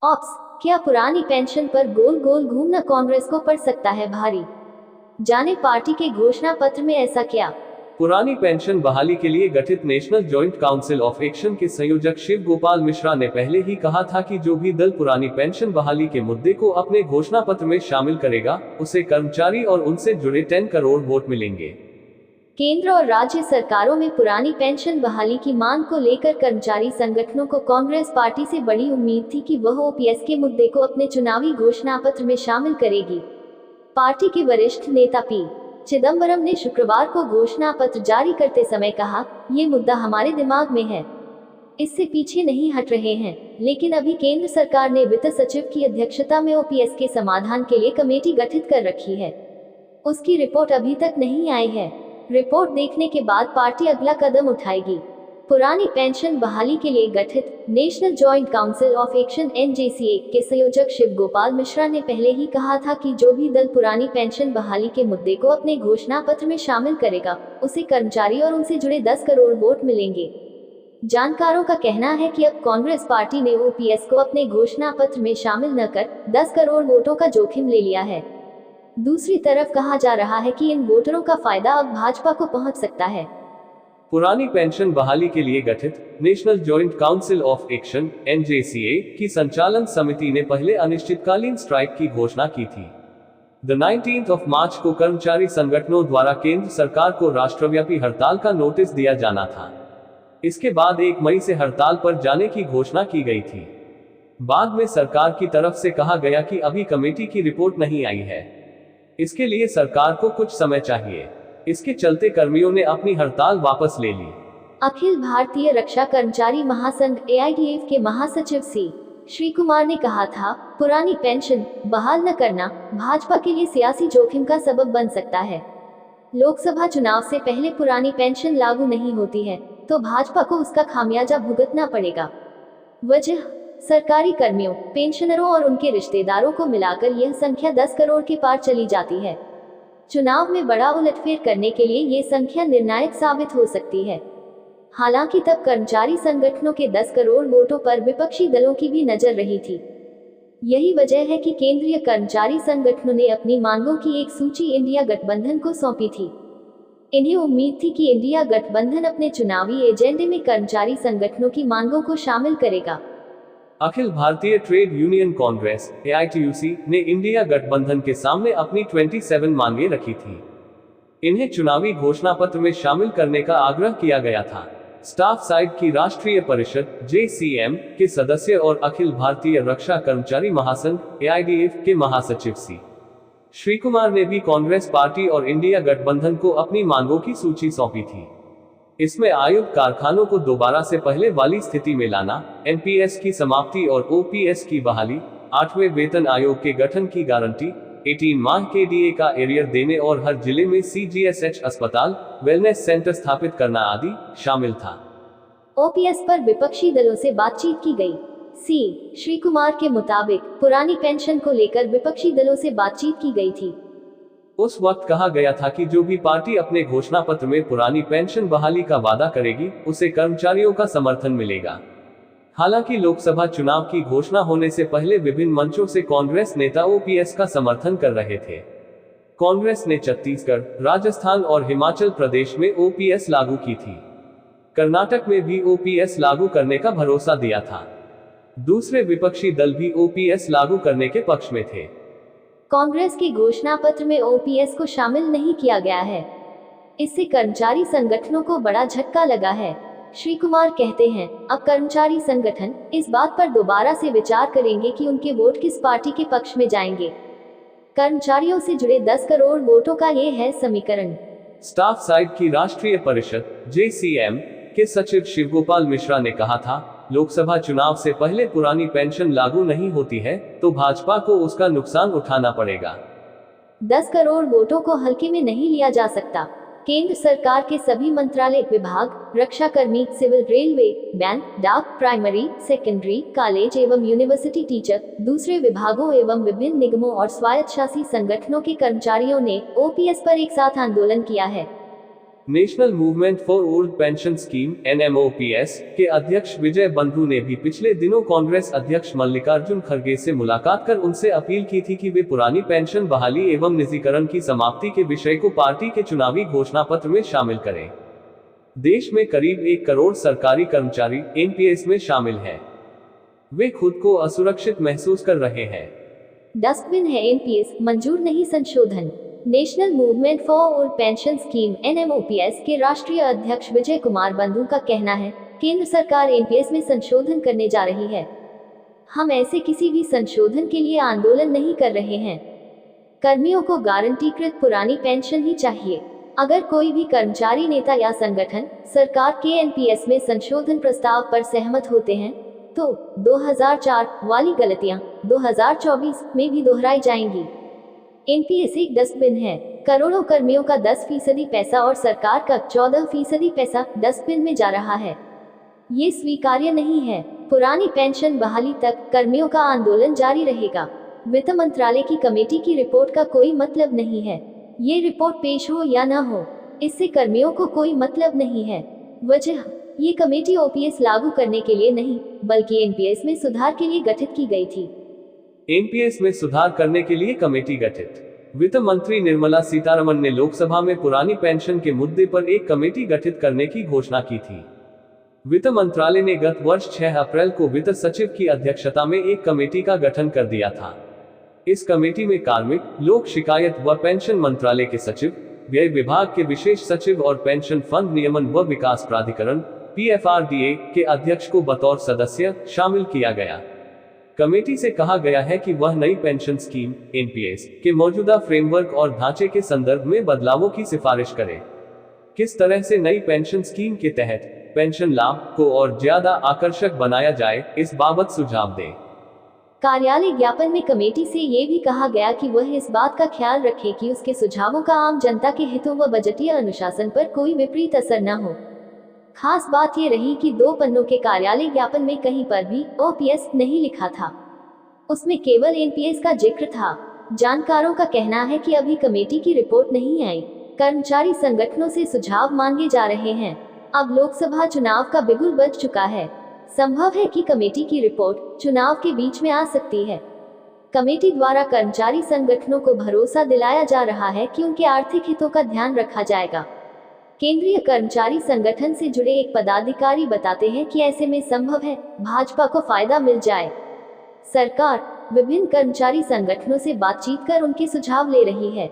Ops, क्या पुरानी pension पर गोल गोल घूमना कांग्रेस को पड़ सकता है भारी? जाने पार्टी के घोषणा पत्र में ऐसा क्या? पुरानी पेंशन बहाली के लिए गठित national joint council of action के संयोजक शिव गोपाल मिश्रा ने पहले ही कहा था कि जो भी दल पुरानी पेंशन बहाली के मुद्दे को अपने घोषणा पत्र में शामिल करेगा, उसे कर्मचारी और उनसे जुड़े 10 करोड़ वोट मिलेंगे। केंद्र और राज्य सरकारों में पुरानी पेंशन बहाली की मांग को लेकर कर्मचारी संगठनों को कांग्रेस पार्टी से बड़ी उम्मीद थी कि वह ओपीएस के मुद्दे को अपने चुनावी घोषणा पत्र में शामिल करेगी। पार्टी के वरिष्ठ नेता पी चिदम्बरम ने शुक्रवार को घोषणा पत्र जारी करते समय कहा, ये मुद्दा हमारे दिमाग में है, इससे पीछे नहीं हट रहे हैं, लेकिन अभी केंद्र सरकार ने वित्त सचिव की अध्यक्षता में ओपीएस के समाधान के लिए कमेटी गठित कर रखी है। उसकी रिपोर्ट अभी तक नहीं आई है। रिपोर्ट देखने के बाद पार्टी अगला कदम उठाएगी। पुरानी पेंशन बहाली के लिए गठित national joint council of action (NJCA) के संयोजक शिव गोपाल मिश्रा ने पहले ही कहा था कि जो भी दल पुरानी पेंशन बहाली के मुद्दे को अपने घोषणा पत्र में शामिल करेगा, उसे कर्मचारी और उनसे जुड़े 10 करोड़ वोट मिलेंगे। जानकारों का कहना है कि अब कांग्रेस पार्टी ने ओपीएस को अपने घोषणा पत्र में शामिल न कर 10 करोड़ वोटों का जोखिम ले लिया है। दूसरी तरफ कहा जा रहा है कि इन वोटरों का फायदा अब भाजपा को पहुंच सकता है। पुरानी पेंशन बहाली के लिए गठित national joint council of action (NJCA) की संचालन समिति ने पहले अनिश्चितकालीन स्ट्राइक की घोषणा की थी। 19 मार्च को कर्मचारी संगठनों द्वारा केंद्र सरकार को राष्ट्रव्यापी हड़ताल का नोटिस दिया जाना था। इसके बाद 1 मई से हड़ताल पर जाने की घोषणा की गई थी। बाद में सरकार की तरफ से कहा गया कि अभी कमेटी की रिपोर्ट नहीं आई है, इसके लिए सरकार को कुछ समय चाहिए। इसके चलते कर्मियों ने अपनी हड़ताल वापस ले ली। अखिल भारतीय रक्षा कर्मचारी महासंघ (AITF) के महासचिव सी श्री कुमार ने कहा था, पुरानी पेंशन बहाल न करना भाजपा के लिए सियासी जोखिम का सबब बन सकता है। लोकसभा चुनाव से पहले पुरानी पेंशन लागू नहीं होती है तो भाजपा को उसका खामियाजा भुगतना पड़ेगा। वजह, सरकारी कर्मियों, पेंशनरों और उनके रिश्तेदारों को मिलाकर यह संख्या 10 करोड़ के पार चली जाती है। चुनाव में बड़ा उलटफेर करने के लिए ये संख्या निर्णायक साबित हो सकती है। हालांकि तब कर्मचारी संगठनों के 10 करोड़ वोटों पर विपक्षी दलों की भी नजर रही थी। यही वजह है कि केंद्रीय कर्मचारी संगठनों ने अपनी मांगों की एक सूची इंडिया गठबंधन को सौंपी थी। इन्हें उम्मीद थी कि इंडिया गठबंधन अपने चुनावी एजेंडे में कर्मचारी संगठनों की मांगों को शामिल करेगा। Akhil Bharatiya trade union Congress (AITUC) ने इंडिया गठबंधन के सामने अपनी 27 मांगे रखी थी। इन्हें चुनावी घोषणा पत्र में शामिल करने का आग्रह किया गया था। स्टाफ साइड की राष्ट्रीय परिषद (JCM) के सदस्य और अखिल भारतीय रक्षा कर्मचारी महासंघ (AIDF) के महासचिव सी श्री कुमार ने भी कांग्रेस पार्टी और इंडिया गठबंधन को अपनी मांगों की सूची सौंपी थी। इसमें आयुक्त कारखानों को दोबारा से पहले वाली स्थिति में लाना, एनपीएस की समाप्ति और ओपीएस की बहाली, 8वें वेतन आयोग के गठन की गारंटी, 18 माह के डीए का एरियर देने और हर जिले में CGSH अस्पताल, वेलनेस सेंटर स्थापित करना आदि शामिल था। ओपीएस पर विपक्षी दलों से बातचीत की गई। सी श्री कुमार के मुताबिक पुरानी पेंशन को लेकर विपक्षी दलों से बातचीत की गई थी। उस वक्त कहा गया था कि जो भी पार्टी अपने घोषणा पत्र में पुरानी पेंशन बहाली का वादा करेगी, उसे कर्मचारियों का समर्थन मिलेगा। हालांकि लोकसभा चुनाव की घोषणा होने से पहले विभिन्न मंचों से कांग्रेस नेता ओपीएस का समर्थन कर रहे थे। कांग्रेस ने छत्तीसगढ़, राजस्थान और हिमाचल प्रदेश में ओपीएस लागू की थी। कर्नाटक में भी ओपीएस लागू करने का भरोसा दिया था। दूसरे विपक्षी दल भी ओपीएस लागू करने के पक्ष में थे। कांग्रेस के घोषणा पत्र में ओपीएस को शामिल नहीं किया गया है। इससे कर्मचारी संगठनों को बड़ा झटका लगा है। श्री कुमार कहते हैं, अब कर्मचारी संगठन इस बात पर दोबारा से विचार करेंगे कि उनके वोट किस पार्टी के पक्ष में जाएंगे। कर्मचारियों से जुड़े 10 करोड़ वोटों का ये है समीकरण। स्टाफ साइड की राष्ट्रीय परिषद (JCM) के सचिव शिवगोपाल मिश्रा ने कहा था, लोकसभा चुनाव से पहले पुरानी पेंशन लागू नहीं होती है तो भाजपा को उसका नुकसान उठाना पड़ेगा। 10 करोड़ वोटों को हल्के में नहीं लिया जा सकता। केंद्र सरकार के सभी मंत्रालय, विभाग, रक्षाकर्मी, सिविल, रेलवे, बैंक, डाक, प्राइमरी, सेकेंडरी, कॉलेज एवं यूनिवर्सिटी टीचर, दूसरे विभागों एवं विभिन्न निगमों और स्वायत्तशासी संगठनों के कर्मचारियों ने ओपीएस पर एक साथ आंदोलन किया है। National movement for old pension scheme (NMOPS) के अध्यक्ष विजय बंधु ने भी पिछले दिनों कांग्रेस अध्यक्ष मल्लिकार्जुन खड़गे से मुलाकात कर उनसे अपील की थी कि वे पुरानी पेंशन बहाली एवं निजीकरण की समाप्ति के विषय को पार्टी के चुनावी घोषणा पत्र में शामिल करें। देश में करीब 1 करोड़ सरकारी कर्मचारी NPS में शामिल हैं। वे खुद को असुरक्षित महसूस कर रहे हैं। डस्टबिन है NPS, मंजूर नहीं संशोधन। National movement for old pension scheme (NMOPS) के राष्ट्रीय अध्यक्ष विजय कुमार बंधु का कहना है, केंद्र सरकार NPS में संशोधन करने जा रही है। हम ऐसे किसी भी संशोधन के लिए आंदोलन नहीं कर रहे हैं। कर्मियों को गारंटीकृत पुरानी पेंशन ही चाहिए। अगर कोई भी कर्मचारी नेता या संगठन सरकार के NPS में संशोधन प्रस्ताव पर सहमत होते हैं, तो 2004 वाली गलतियां 2024 में भी दोहराई जाएंगी। NPS एक डस्टबिन है। करोड़ों कर्मियों का 10% पैसा और सरकार का 14% पैसा डस्टबिन में जा रहा है। ये स्वीकार्य नहीं है। पुरानी पेंशन बहाली तक कर्मियों का आंदोलन जारी रहेगा। वित्त मंत्रालय की कमेटी की रिपोर्ट का कोई मतलब नहीं है। ये रिपोर्ट पेश हो या न हो, इससे कर्मियों को कोई मतलब नहीं है। वजह, ये कमेटी OPS लागू करने के लिए नहीं, बल्कि NPS में सुधार के लिए गठित की गई थी। NPS में सुधार करने के लिए कमेटी गठित। वित्त मंत्री निर्मला सीतारमण ने लोकसभा में पुरानी पेंशन के मुद्दे पर एक कमेटी गठित करने की घोषणा की थी। वित्त मंत्रालय ने गत वर्ष 6 अप्रैल को वित्त सचिव की अध्यक्षता में एक कमेटी का गठन कर दिया था। इस कमेटी में कार्मिक, लोक शिकायत व पेंशन मंत्रालय के सचिव, व्यय विभाग के विशेष सचिव और पेंशन फंड नियमन व विकास प्राधिकरण (PFRDA) के अध्यक्ष को बतौर सदस्य शामिल किया गया। कमेटी से कहा गया है कि वह नई पेंशन स्कीम (NPS) के मौजूदा फ्रेमवर्क और ढांचे के संदर्भ में बदलावों की सिफारिश करे। किस तरह से नई पेंशन स्कीम के तहत पेंशन लाभ को और ज्यादा आकर्षक बनाया जाए, इस बाबत सुझाव दें। कार्यालय ज्ञापन में कमेटी से ये भी कहा गया कि वह इस बात का ख्याल रखे कि उसके सुझावों का आम जनता के हितों व बजटीय अनुशासन पर कोई विपरीत असर न हो। खास बात ये रही कि 2 पन्नों के कार्यालय ज्ञापन में कहीं पर भी OPS नहीं लिखा था। उसमें केवल NPS का जिक्र था। जानकारों का कहना है कि अभी कमेटी की रिपोर्ट नहीं आई। कर्मचारी संगठनों से सुझाव मांगे जा रहे हैं। अब लोकसभा चुनाव का बिगुल बज चुका है। संभव है कि कमेटी की रिपोर्ट चुनाव के बीच में आ सकती है। कमेटी द्वारा कर्मचारी संगठनों को भरोसा दिलाया जा रहा है कि उनके आर्थिक हितों का ध्यान रखा जाएगा। केंद्रीय कर्मचारी संगठन से जुड़े एक पदाधिकारी बताते हैं कि ऐसे में संभव है भाजपा को फायदा मिल जाए। सरकार विभिन्न कर्मचारी संगठनों से बातचीत कर उनके सुझाव ले रही है।